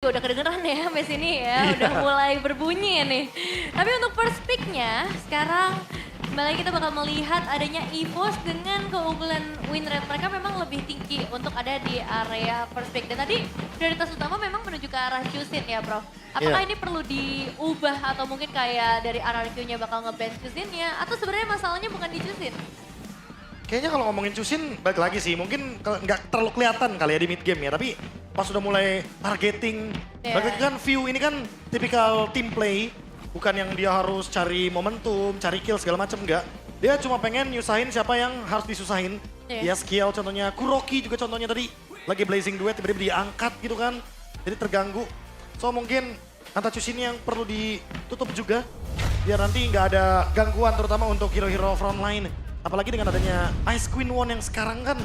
Udah kedengeran ya sampai sini ya, udah mulai berbunyi nih. Tapi untuk first pick-nya, sekarang kembali kita bakal melihat adanya EVOS dengan keunggulan win rate mereka memang lebih tinggi untuk ada di area first pick. Dan tadi prioritas utama memang menuju ke arah Chusin ya Prof. Apakah ini perlu diubah atau mungkin kayak dari RRQ-nya bakal nge-ban Chusin-nya atau sebenarnya masalahnya bukan di Chusin? Kayaknya kalau ngomongin Chusin, balik lagi sih. Mungkin nggak terlalu kelihatan kali ya di mid game ya. Tapi pas sudah mulai targeting, balik lagi kan view ini kan tipikal team play. Bukan yang dia harus cari momentum, cari kill segala macam enggak. Dia cuma pengen nyusahin siapa yang harus disusahin. Dia skill contohnya, Kuroki juga contohnya tadi. Lagi Blazing Duet, tiba-tiba diangkat gitu kan. Jadi terganggu. So mungkin Nanta Chusin yang perlu ditutup juga. Biar nanti nggak ada gangguan terutama untuk hero-hero frontline. Apalagi dengan adanya Ice Queen One yang sekarang kan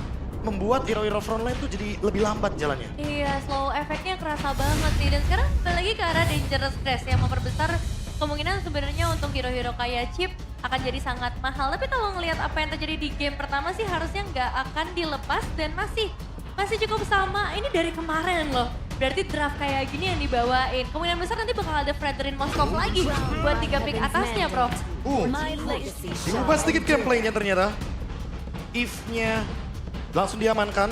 membuat hero-hero frontline tuh jadi lebih lambat jalannya. Iya, slow efeknya kerasa banget sih. Dan sekarang balik lagi ke arah Dangerous Crash yang memperbesar kemungkinan sebenarnya untuk hero-hero kayak Chip akan jadi sangat mahal. Tapi kalau ngelihat apa yang terjadi di game pertama sih harusnya nggak akan dilepas dan masih cukup sama. Ini dari kemarin loh. Berarti draft kayak gini yang dibawain. Kemungkinan besar nanti bakal ada Fredrin Moskov lagi buat 3 pick atasnya, Prof. Diubah sedikit gameplaynya ternyata. If-nya langsung diamankan.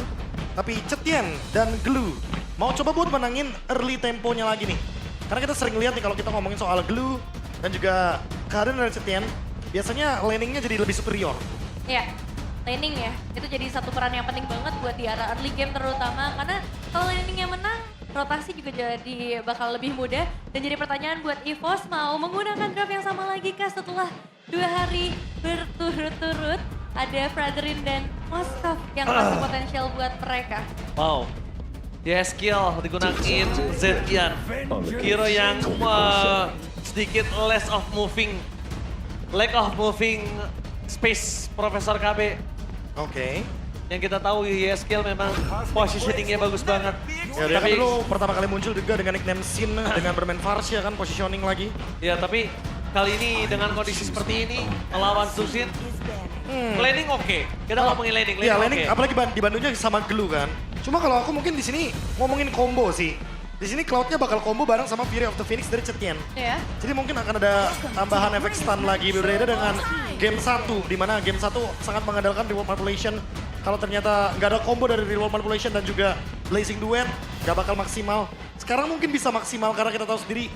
Tapi Cetian dan Glue mau coba buat menangin early temponya lagi nih. Karena kita sering lihat nih kalau kita ngomongin soal Glue dan juga keadaan dari Cetian, biasanya laningnya jadi lebih superior. Iya, laning ya. Itu jadi satu peran yang penting banget buat di arah early game terutama. Karena kalau laningnya menang, rotasi juga jadi bakal lebih mudah. Dan jadi pertanyaan buat EVOS mau menggunakan draft yang sama lagi kah setelah 2 hari berturut-turut ada Fredrin dan Moskov yang masih potensial buat mereka. Wow. Ya skill digunain Zetian. Hero yang sedikit less of moving. Lack of moving space Profesor KB. Oke. Yang kita tahu skill memang positioningnya bagus banget. Ya dia kan dulu pertama kali muncul juga dengan nickname Sin dengan bermain Farsia kan positioning lagi. Ya tapi kali ini dengan kondisi seperti ini melawan Chusin. Laning oke. Kita ngomongin laning. Iya laning apalagi dibandingnya sama Glue kan. Cuma kalau aku mungkin di sini ngomongin combo sih. Di sini Cloud-nya bakal combo bareng sama Fury of the Phoenix dari Cetian. Iya. Jadi mungkin akan ada tambahan efek stun lagi berbeda dengan game 1. Di mana game 1 sangat mengandalkan reward manipulation. Kalau ternyata nggak ada combo dari reward manipulation dan juga Blazing Duet, nggak bakal maksimal. Sekarang mungkin bisa maksimal karena kita tahu sendiri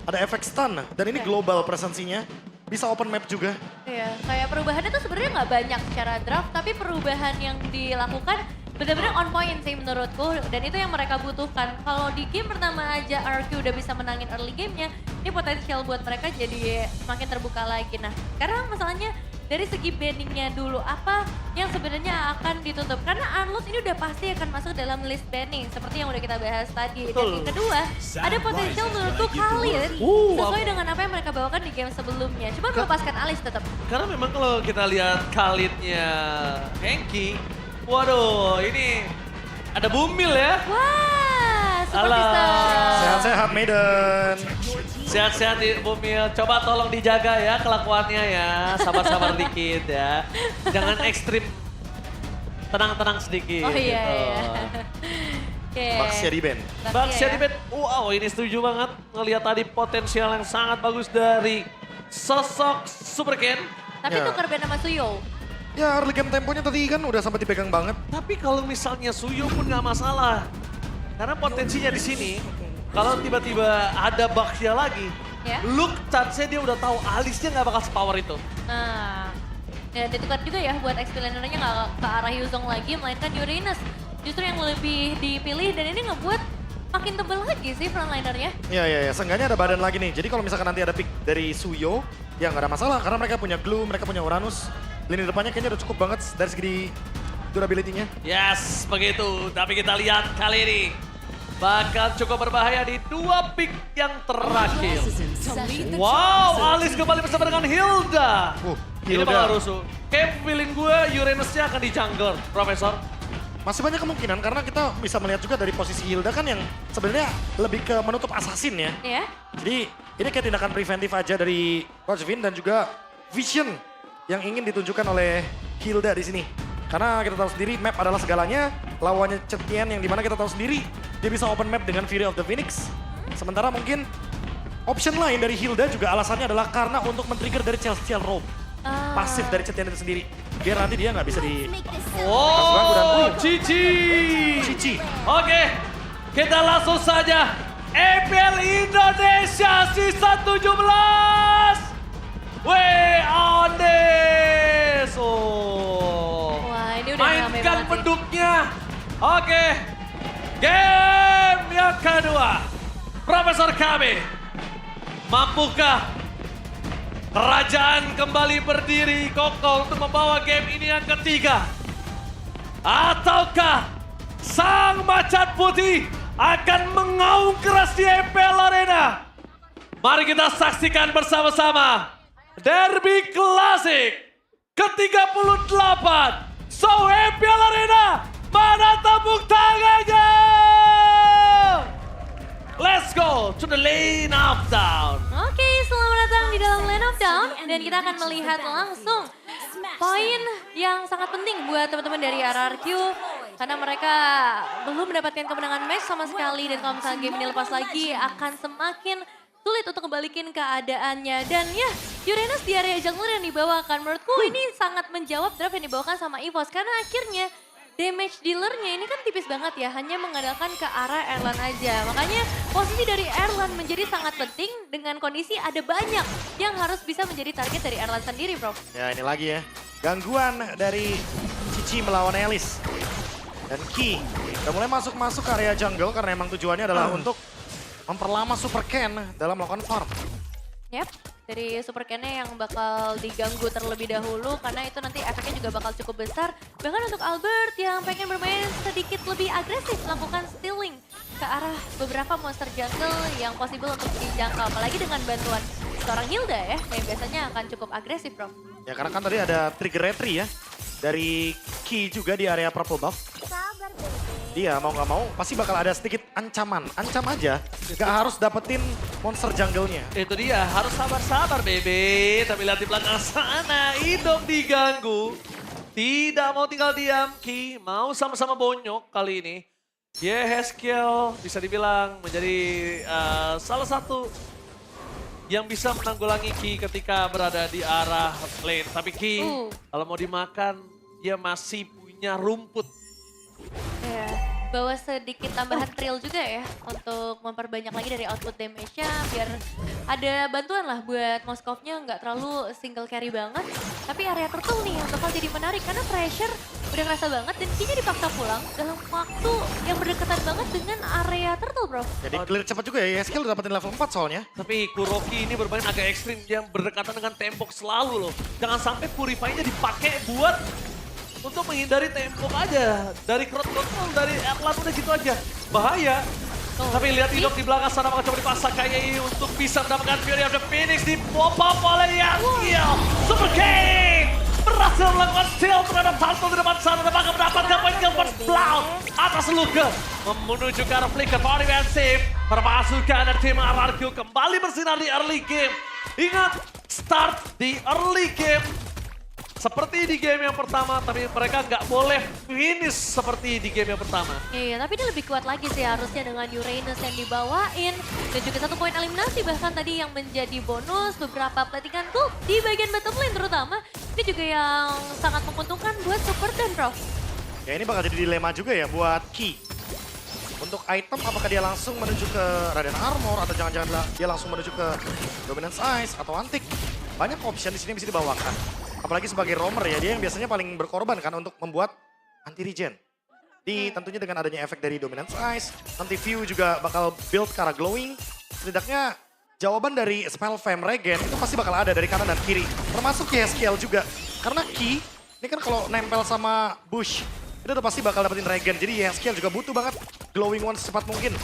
ada efek stun. Dan ini global presensinya. Bisa open map juga. Iya, kayak perubahannya tuh sebenarnya nggak banyak secara draft, tapi perubahan yang dilakukan benar-benar on point sih menurutku. Dan itu yang mereka butuhkan. Kalau di game pertama aja RQ udah bisa menangin early game-nya, ini potensial buat mereka jadi semakin terbuka lagi. Nah, sekarang masalahnya dari segi banning-nya dulu, apa yang sebenarnya akan ditutup? Karena Unload ini udah pasti akan masuk dalam list banning, seperti yang udah kita bahas tadi. Dan yang kedua, ada potensial menurutku Khalid, sesuai dengan apa yang mereka bawakan di game sebelumnya. Cuma melepaskan Alice tetap. Karena memang kalau kita lihat Khalidnya Henki, waduh ini ada Bumil ya. Wah, super Alah. bisa. Sehat-sehat Maiden. Sehat-sehat Bumil, coba tolong dijaga ya kelakuannya ya, sabar-sabar dikit ya. Jangan ekstrim, tenang-tenang sedikit. Oh iya, gitu. iya. Oke. Baxia di band. Baxia di band, wow ini setuju banget. Ngelihat tadi potensial yang sangat bagus dari sosok Super Ken. Tapi Ya. tuker band sama Suyo. Ya early game temponya tadi kan udah sampai dipegang banget. Tapi kalau misalnya Suyo pun nggak masalah. Karena potensinya di sini, kalau tiba-tiba ada Baxia lagi, Ya. look chance-nya dia udah tahu alisnya nggak bakal sepower itu. Nah, dan ditukar juga ya buat XP lanernya nggak ke arah Yuzong lagi, melainkan Uranus. Justru yang lebih dipilih dan ini ngebuat makin tebal lagi sih frontlinernya. Iya, seenggaknya ada badan lagi nih. Jadi kalau misalkan nanti ada pick dari Suyo, ya nggak ada masalah. Karena mereka punya Glue, mereka punya Uranus. Lini depannya kayaknya udah cukup banget dari segi durability-nya. Yes, begitu. Tapi kita lihat kali ini bakal cukup berbahaya di 2 pick yang terakhir. Wow, Alice kembali bersama dengan Hilda. Ini Hilda. bakal rusuh. Kayak feeling gue Uranusnya akan di jungle, Profesor. Masih banyak kemungkinan karena kita bisa melihat juga dari posisi Hilda kan yang sebenarnya lebih ke menutup assassin ya. Ya. Jadi ini kayak tindakan preventif aja dari Coach Vin dan juga vision yang ingin ditunjukkan oleh Hilda di sini. Karena kita tahu sendiri map adalah segalanya, lawannya Cetian yang dimana kita tahu sendiri dia bisa open map dengan Fury of the Phoenix. Sementara mungkin option lain dari Hilda juga alasannya adalah karena untuk men-trigger dari Celestial Robe. Pasif dari Cetian itu sendiri. Biar nanti dia nggak bisa di... Oh, Cici. Cici. Oke, kita langsung saja. EPL Indonesia sisa 17. We on this. Oh. Wah, ini udah rame Mainkan banget sih. penduknya. Oke. Game yang kedua. Profesor KB. Mampukah kerajaan kembali berdiri kokoh untuk membawa game ini yang ketiga? Ataukah sang macan putih akan mengaum keras di EPL Arena? Mari kita saksikan bersama-sama Derby Klasik ke-38. So EPL Arena, mana tepuk tangannya? Let's go to the lane of down. Oke, selamat datang di dalam Lane of Down dan kita akan melihat langsung poin yang sangat penting buat teman-teman dari RRQ karena mereka belum mendapatkan kemenangan match sama sekali dan kalau misalnya game ini lepas lagi akan semakin sulit untuk kembalikan keadaannya dan ya Uranus di area jungle yang dibawakan menurutku ini sangat menjawab draft yang dibawakan sama EVOS karena akhirnya damage dealernya ini kan tipis banget ya, hanya mengandalkan ke arah Erlan aja. Makanya posisi dari Erlan menjadi sangat penting dengan kondisi ada banyak yang harus bisa menjadi target dari Erlan sendiri, bro. Ya ini lagi ya, gangguan dari Cici melawan Elis. Dan Ki udah mulai masuk-masuk ke area jungle karena emang tujuannya adalah untuk memperlama Super Ken dalam melakukan farm. Yap, dari Super Ken-nya yang bakal diganggu terlebih dahulu karena itu nanti efeknya juga bakal cukup besar. Bahkan untuk Albert yang pengen bermain sedikit lebih agresif melakukan stealing ke arah beberapa monster jungle yang possible untuk dijangkau. Apalagi dengan bantuan seorang Hilda ya, yang biasanya akan cukup agresif, bro. Ya karena kan tadi ada trigger retry ya dari Ki juga di area purple buff. Dia mau nggak mau pasti bakal ada sedikit ancaman. Ancam aja, nggak harus dapetin monster jungle-nya. Itu dia, harus sabar-sabar bebe. Tapi lihat di belakang sana, Idom diganggu. Tidak mau tinggal diam, Ki. Mau sama-sama bonyok kali ini. Yeheskel bisa dibilang menjadi salah satu yang bisa menanggulangi Ki ketika berada di arah lane. Tapi Ki, kalau mau dimakan, dia masih punya rumput. Ya, bawa sedikit tambahan trill juga ya untuk memperbanyak lagi dari output damage-nya biar ada bantuan lah buat Moskovnya nggak terlalu single carry banget. Tapi area turtle nih yang bakal jadi menarik karena pressure udah ngerasa banget dan Ki-nya dipaksa pulang dalam waktu yang berdekatan banget dengan area turtle, bro. Jadi clear cepat juga ya, skill udah dapetin level 4 soalnya. Tapi Kuroki ini bermain agak ekstrim, yang berdekatan dengan tembok selalu loh. Jangan sampai Purify-nya dipakai buat untuk menghindari tembok aja. Dari crowd dari Erlan udah gitu aja. Bahaya. Tapi lihat Idok di belakang sana bakal coba dipaksa KYI untuk bisa mendapatkan Fury of the Phoenix di pop-up oleh Yangkiel. Super King berhasil melakukan steal terhadap Turtle di depan sana dan bakal mendapatkan poin kill first blood atas Luka. Menuju ke arah flicker power defensive. Perpasukan dari tim RRQ kembali bersinar di early game. Ingat, start di early game. Seperti di game yang pertama, tapi mereka nggak boleh finish seperti di game yang pertama. Iya, tapi ini lebih kuat lagi sih harusnya dengan Uranus yang dibawain. Dan juga 1 poin eliminasi bahkan tadi yang menjadi bonus beberapa platingan gold di bagian bottom lane terutama. Ini juga yang sangat menguntungkan buat Super dan Prof. Ya ini bakal jadi dilema juga ya buat Ki. Untuk item apakah dia langsung menuju ke Radiant Armor atau jangan-jangan dia langsung menuju ke Dominance Ice atau Antik. Banyak option di sini bisa dibawakan. Apalagi sebagai roamer ya, dia yang biasanya paling berkorban kan untuk membuat anti regen. Tentunya dengan adanya efek dari Dominance Ice, nanti View juga bakal build ke arah glowing. Setidaknya jawaban dari spell fam regen itu pasti bakal ada dari kanan dan kiri. Termasuk Yeskiel juga. Karena Ki, ini kan kalau nempel sama bush, itu udah pasti bakal dapetin regen. Jadi Yeskiel juga butuh banget glowing one secepat mungkin.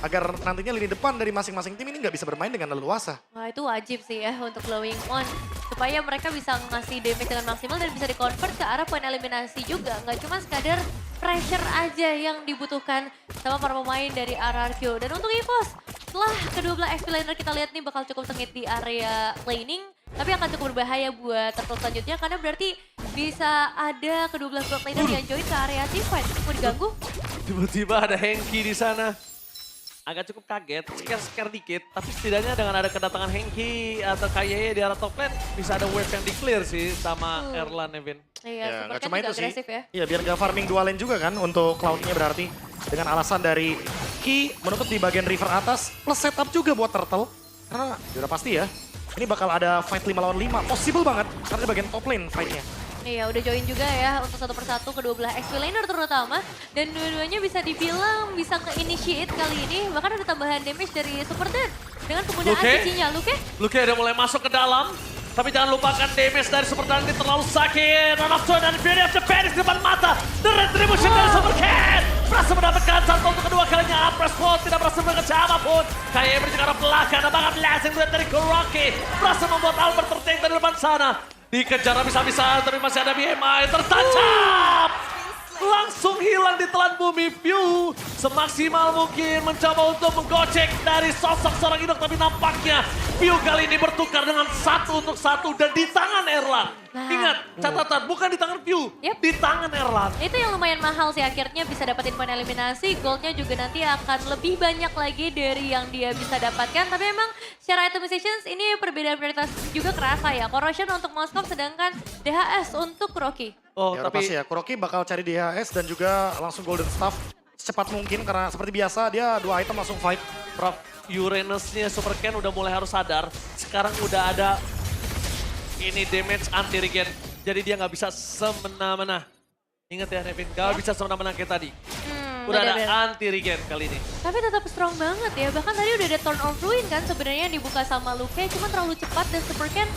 Agar nantinya lini depan dari masing-masing tim ini nggak bisa bermain dengan leluasa. Wah itu wajib sih ya untuk glowing one. Supaya mereka bisa ngasih damage dengan maksimal dan bisa di-convert ke arah poin eliminasi juga. Nggak cuma sekadar pressure aja yang dibutuhkan sama para pemain dari RRQ. Dan untuk EVOS, setelah kedua belah XP laner kita lihat nih bakal cukup sengit di area laning. Tapi akan cukup berbahaya buat turtle selanjutnya karena berarti bisa ada kedua belah bot laner yang join ke area team fight. Mau diganggu? Tiba-tiba ada Hengki di sana. Agak cukup kaget, scare dikit. Tapi setidaknya dengan ada kedatangan Hengki atau Kaye di arah top lane, bisa ada wave yang di-clear sih sama Erlan, Evin. Iya, nggak Supercat cuma juga itu sih. agresif ya. Iya, biar gak farming dua lane juga kan untuk Cloud-nya berarti. Dengan alasan dari Ki menutup di bagian river atas, plus setup juga buat Turtle. Karena udah pasti ya, ini bakal ada fight 5 lawan 5. Possible banget, karena di bagian top lane fight-nya. Iya, udah join juga ya untuk satu persatu kedua belah XP laner terutama. Dan dua-duanya bisa dibilang bisa ke-initiate kali ini. Bahkan ada tambahan damage dari Supercat dengan penggunaan Luke? cincinya. Luke udah mulai masuk ke dalam. Tapi jangan lupakan damage dari Super Talent ini terlalu sakit. Run of Joy dan Beauty of the Paris di depan mata. The Retribution dari Supercat. Berhasil mendapatkan satu untuk kedua kalinya. Uppress Fall tidak berhasil mengecah apapun. Kayak berjaga ke belakang. Ada banget blessing dari Kuroki. Berhasil membuat Albert terting dari depan sana. Dikejar habis-habisan, tapi masih ada BMI tertancap. Langsung hilang di telan bumi. View semaksimal mungkin mencoba untuk menggocek dari sosok seorang Indok. Tapi nampaknya View kali ini bertukar dengan 1-1 dan di tangan Erlan. Nah. Ingat, catatan bukan di tangan View, Yep. di tangan Erlan. Itu yang lumayan mahal sih akhirnya bisa dapetin poin eliminasi. Goldnya juga nanti akan lebih banyak lagi dari yang dia bisa dapatkan. Tapi emang secara itemizations ini perbedaan prioritas juga kerasa ya. Corrosion untuk Moskov sedangkan DHS untuk Kuroki. Oh, Ya udah tapi pasti ya, Kuroki bakal cari DHS dan juga langsung Golden Staff secepat mungkin. Karena seperti biasa dia 2 item langsung fight. Prof, Uranus-nya Super Ken udah mulai harus sadar. Sekarang udah ada ini damage anti-regen. Jadi dia nggak bisa semena-mena. Ingat ya Nevin, nggak bisa semena-mena kayak tadi. Udah ada bener-bener. anti-regen kali ini. Tapi tetap strong banget ya. Bahkan tadi udah ada Turn of Ruin kan sebenarnya yang dibuka sama Luke. Cuma terlalu cepat dan Supercat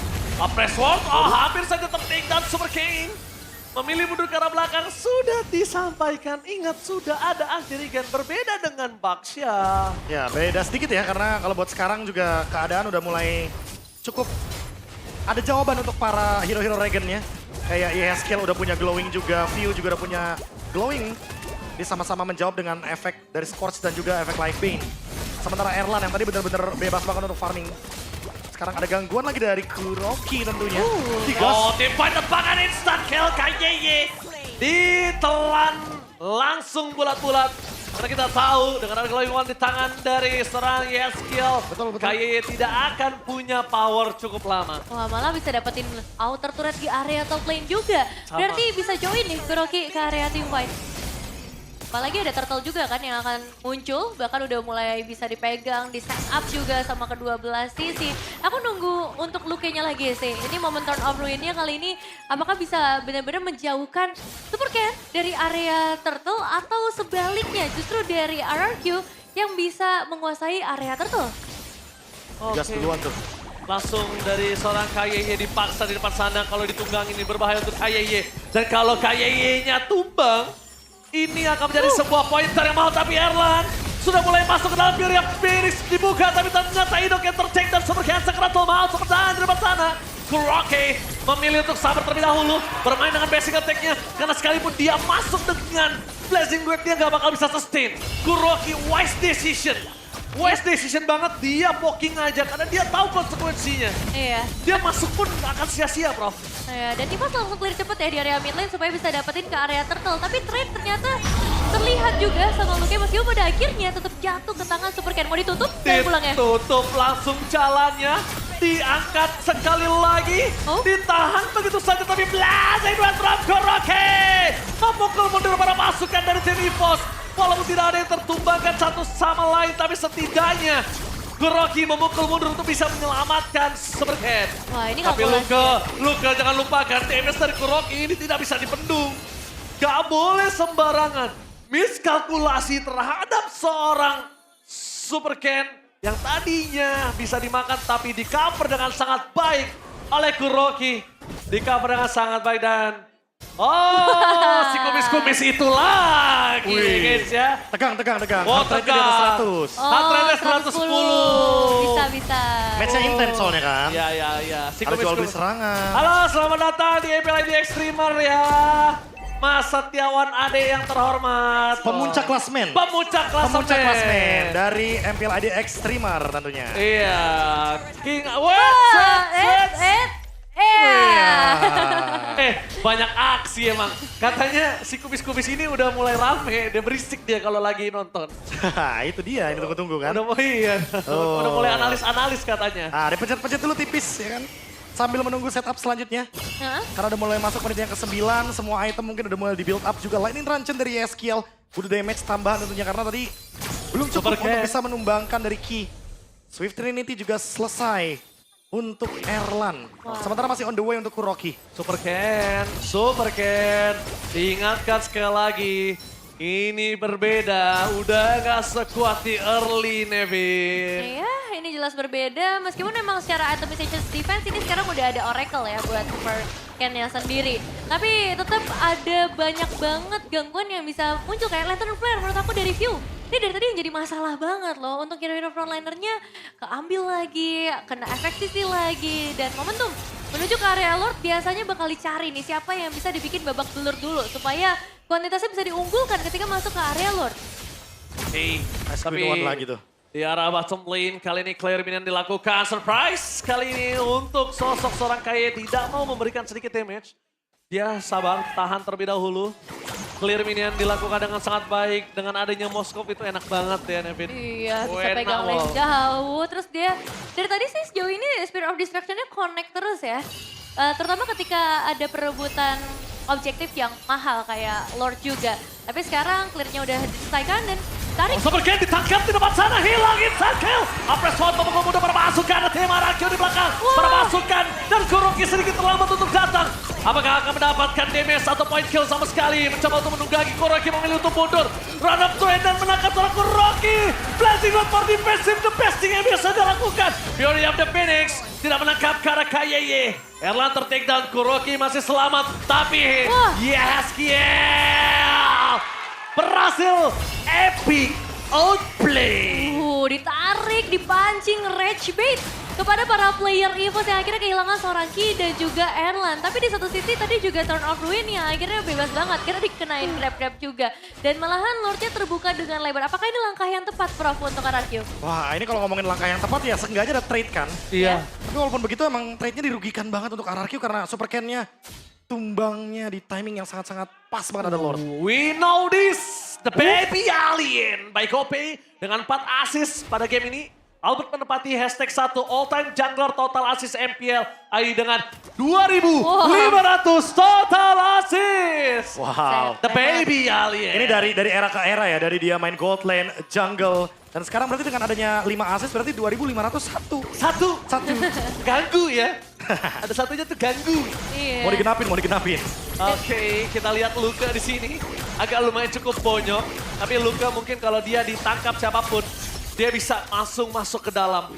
Press Sword, hampir saja terting dan Super King. Memilih mundur ke arah belakang, sudah disampaikan. Ingat, sudah ada anti-regen berbeda dengan Baxia. Ya beda sedikit ya, karena kalau buat sekarang juga keadaan udah mulai cukup ada jawaban untuk para hero-hero regennya. Kayak Yeskel udah punya glowing juga, View juga udah punya glowing. Dia sama-sama menjawab dengan efek dari Scorch dan juga efek Life Bane. Sementara Erlan yang tadi benar-benar bebas banget untuk farming. Sekarang ada gangguan lagi dari Kuroki tentunya. Digas. Oh, timpan tebakan instant kill KYY. Ditelan langsung bulat-bulat. Karena kita tahu dengan ada glowing one di tangan dari seorang Yeskel. Betul. KYY tidak akan punya power cukup lama. wah malah bisa dapetin outer turret di area top lane juga. Sama. Berarti bisa join nih Kuroki ke area team fight. Apalagi ada Turtle juga kan yang akan muncul, bahkan udah mulai bisa dipegang, di set up juga sama kedua belah sisi. Aku nunggu untuk Luke-nya lagi sih. Ini momen Turn of Ruin-nya kali ini apakah bisa benar-benar menjauhkan Super Ken dari area Turtle atau sebaliknya justru dari RRQ yang bisa menguasai area Turtle. Gas duluan tuh. Langsung dari seorang KYY dipaksa di depan sana. Kalau ditunggang ini berbahaya untuk KYY. Dan kalau KYY-nya tumbang, ini akan menjadi sebuah pointer yang mahal. Tapi Erlan sudah mulai masuk ke dalam Fury of Phoenix dibuka. Tapi ternyata Indok yang tercek dan Super Ken sekerat mahal. Super Tahan di depan sana. Kuroki memilih untuk sabar terlebih dahulu. Bermain dengan basic attack-nya. Karena sekalipun dia masuk dengan Blazing Wave, dia nggak bakal bisa sustain. Kuroki wise decision. Wise decision banget, dia poking aja karena dia tahu konsekuensinya. Iya. Dia masuk pun akan sia-sia, Prof. Ya, dan Dimas langsung clear cepet ya di area mid lane supaya bisa dapetin ke area Turtle. Tapi trade ternyata terlihat juga sama Luke meskipun pada akhirnya tetap jatuh ke tangan Super Ken. Mau ditutup dan pulang ya? Ditutup langsung jalannya. Diangkat sekali lagi. Oh. Ditahan begitu saja tapi blazing dua from Kuroki. Memukul mundur para pasukan dari tim EVOS. Walaupun tidak ada yang tertumbangkan satu sama lain, tapi setidaknya Kuroki memukul mundur untuk bisa menyelamatkan Super Ken. Wah ini Tapi kalkulasi. Luka jangan lupakan damage dari Kuroki ini tidak bisa dibendung. Gak boleh sembarangan. Miskalkulasi terhadap seorang Super Ken yang tadinya bisa dimakan tapi di cover dengan sangat baik oleh Kuroki. Di cover dengan sangat baik dan si kumis-kumis itu lagi guys ya. Tegang. Oh, Heart rate-nya di atas 100. Heart rate-nya 110. Bisa. Match-nya intens soalnya kan. Ya. Si Ada jual beli kumis-kumis. serangan. Halo, selamat datang di MPL Extremer ya. Mas Setiawan Ade yang terhormat. Pemuncak klasmen. Pemuncak klasmen dari MPL ID Extremer tentunya. Iya. King. Iya. Banyak aksi emang. Katanya si kubis-kubis ini udah mulai rame, dia berisik dia kalau lagi nonton. Itu dia, ini tunggu-tunggu kan. Udah mulai analis-analis katanya. Nah, dipencet-pencet dulu tipis ya kan. Sambil menunggu setup selanjutnya. Hah? Karena udah mulai masuk menit yang ke-9, semua item mungkin udah mulai di-build up juga. Lightning Rancen dari Eskiel, udah damage tambahan tentunya karena tadi belum cukup untuk bisa menumbangkan dari Ki. Swift Trinity juga selesai untuk Erlan. Sementara masih on the way untuk Kuroki. Super Ken. Diingatkan sekali lagi. Ini berbeda, udah gak sekuat di early, Nevin. Iya, ini jelas berbeda. Meskipun memang secara itemization defense ini sekarang udah ada Oracle ya buat Super Ken-nya sendiri. Tapi tetap ada banyak banget gangguan yang bisa muncul kayak Lantern Flare menurut aku dari View. Ini dari tadi yang jadi masalah banget loh untuk hero-hero frontlinernya keambil lagi, kena efektivitas lagi, dan momentum menuju ke area Lord biasanya bakal dicari nih siapa yang bisa dibikin babak belur dulu supaya kuantitasnya bisa diunggulkan ketika masuk ke area Lord. Tapi lagi tuh. di arah bottom lane kali ini clear minion dilakukan. Surprise kali ini untuk sosok seorang Kaye tidak mau memberikan sedikit damage. Dia sabar, tahan terlebih dahulu. Clear minion dilakukan dengan sangat baik. Dengan adanya Moskov itu enak banget ya, Nevin. Iya, bisa pegang lane jauh. Terus dia, dari tadi sih sejauh ini Spirit of Destruction-nya connect terus ya. Terutama ketika ada perebutan objektif yang mahal kayak Lord juga. Tapi sekarang clear-nya udah diselesaikan dan tarik. Super Ken ditangkap di depan sana, hilangin Sankel. Apres Hot memukul mudah permasukan, tim Arakyo di belakang. Permasukan dan Kuroki sedikit terlambat untuk datang. Apakah akan mendapatkan damage atau point kill sama sekali? Mencoba untuk menunggangi, Kuroki memilih untuk mundur. Run up trend dan menangkap seorang Kuroki. Blazing Rod for defensive, the best thing yang bisa dilakukan. Fury of the Phoenix tidak menangkap karena Kayeye. Erlan ter-take down, Kuroki masih selamat. Tapi Yeskiel berhasil epic outplay. Ditarik, dipancing, rage bait kepada para player EVOS yang akhirnya kehilangan seorang Ki dan juga Erlan. Tapi di satu sisi tadi juga Turn of Ruin yang akhirnya bebas banget karena dikenain grab-grab juga. Dan malahan Lordnya terbuka dengan lebar. Apakah ini langkah yang tepat Prof untuk RRQ? Wah, ini kalau ngomongin langkah yang tepat ya seenggaknya ada trade kan. Iya. Tapi walaupun begitu emang trade-nya dirugikan banget untuk RRQ karena Super Ken-nya tumbangnya di timing yang sangat-sangat pas banget ada Lord. We know this. The Baby Alien by Kope dengan 4 assist pada game ini. Albert menempati hashtag 1 all-time jungler total assist MPL AI dengan 2.500 total assist. Wow. The Baby Alien. Ini dari era ke era ya, dari dia main gold lane, jungle. Dan sekarang berarti dengan adanya 5 assist berarti 2.501. Satu. Ganggu ya. Ada satunya tuh ganggu. Iya. Mau digenapin. Oke, kita lihat Luka di sini. Agak lumayan cukup bonyok. Tapi Luka mungkin kalau dia ditangkap siapapun, dia bisa langsung masuk ke dalam.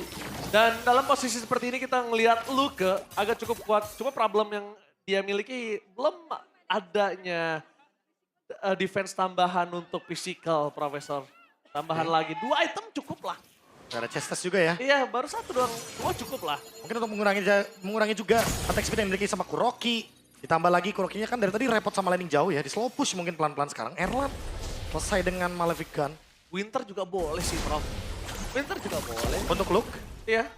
Dan dalam posisi seperti ini kita ngelihat Luka agak cukup kuat. Cuma problem yang dia miliki belum adanya defense tambahan untuk physical, Profesor. Tambahan lagi, 2 item cukup lah. Gak ada chest test juga ya. Iya, baru 1 doang. 2 cukup lah. Mungkin untuk mengurangi juga attack speed yang dimiliki sama Kuroki. Ditambah lagi Kurokinya kan dari tadi repot sama landing jauh ya. Di slow push mungkin pelan-pelan sekarang. Erlan selesai dengan Malefic Gun. Winter juga boleh sih, Prof. Winter juga boleh. Untuk Luke Iya.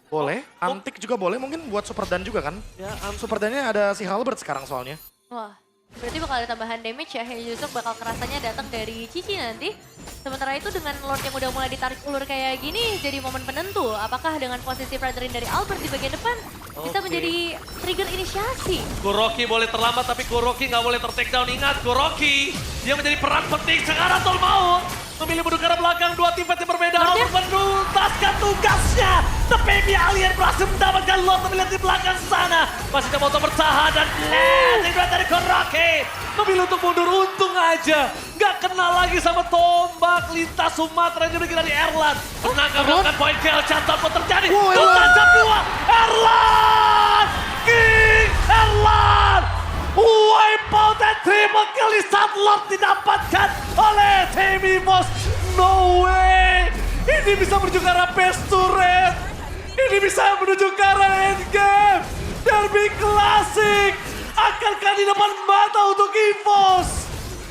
boleh. Antik juga boleh mungkin buat Super Dan juga kan. Ya, Super Dan-nya ada si Halbert sekarang soalnya. Wah, berarti bakal ada tambahan damage ya, yang justru bakal kerasanya datang dari Cici nanti. Sementara itu dengan Lord yang udah mulai ditarik ulur kayak gini, jadi momen penentu. Apakah dengan posisi Fredrin dari Albert di bagian depan bisa menjadi trigger inisiasi? Kuroki boleh terlambat tapi Kuroki nggak boleh ter-take down. Ingat Kuroki, dia menjadi peran penting sekarang Tol Maut. Memilih mundur ke arah belakang, 2 tim fight yang berbeda. Albert menuntaskan tugasnya. The Baby Alien berhasil mendapatkan Lord, tapi lihat di belakang sana. Masih coba untuk bertahan dan landing dari Kuroki. Memilih untuk mundur, untung aja. Nggak kena lagi sama tombak lintas Sumatera yang dimiliki dari Erlan. Menangkap melakukan point kill, canton pun terjadi. Tuntas jam 2, Erlan! King Erlan! Wipe out dan triple kill di saat Lord didapatkan oleh Team EVOS. No way! Ini bisa menuju ke arah best turret. Ini bisa menuju ke arah endgame. Derby Classic akankah di depan mata untuk EVOS?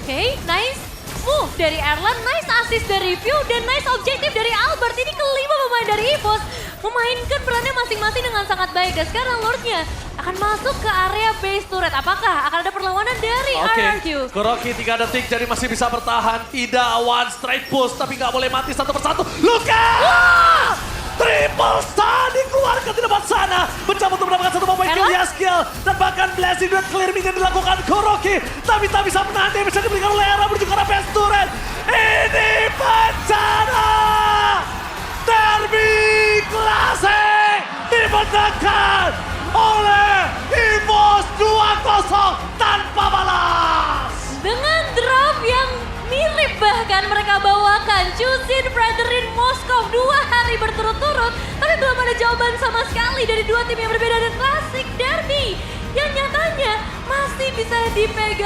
Oke, nice move dari Erlan, nice assist dari View, dan nice objektif dari Albert. Ini kelima pemain dari EVOS memainkan perannya masing-masing dengan sangat baik. Dan sekarang Lordnya akan masuk ke area base turret. Apakah akan ada perlawanan dari RRQ? Kuroki 3 detik jadi masih bisa bertahan. Tidak one straight push tapi nggak boleh mati satu persatu. Luka! Triple stun dikeluarkan di depan sana. Mencoba untuk mendapatkan satu momen kill skill. Dan bahkan blessing dan clearing yang dilakukan Kuroki. Tapi tak bisa menahan damage yang diberikan oleh Era menuju ke arah base turret. Ini bencana! Derby Classic dimenangkan oleh EVOS 2-0 tanpa balas. Dengan draft yang mirip bahkan mereka bawakan. Chusin, Fredrin, Moskov 2 hari berturut-turut. Tapi belum ada jawaban sama sekali dari dua tim yang berbeda dan klasik Derby. Yang nyatanya masih bisa dipegang.